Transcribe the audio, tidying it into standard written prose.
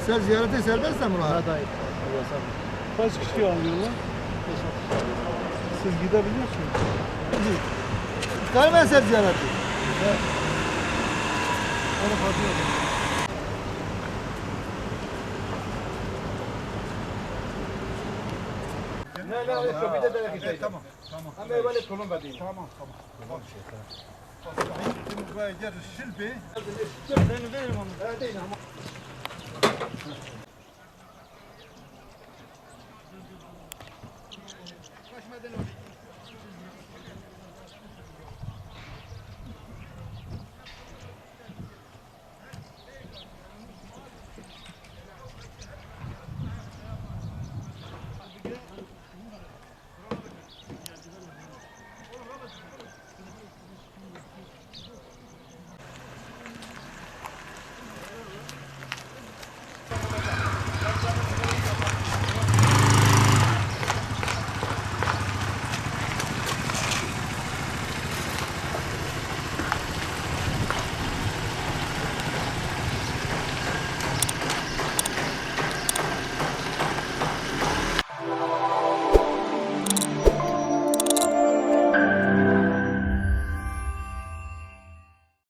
Sen ziyarete serbest mi Murat? Ha dayı. Kaç kişi alıyorlar? Siz gidebiliyorsunuz. Kalma sen ziyareti. Evet. Onu katıyorum. Bir de demek isteyeceğim. Tamam, tamam. Ama böyle tulum vereyim. Tamam, tamam. Tamam. Buraya gel, Şilbi. Ben veririm onu. Evet, değil ama.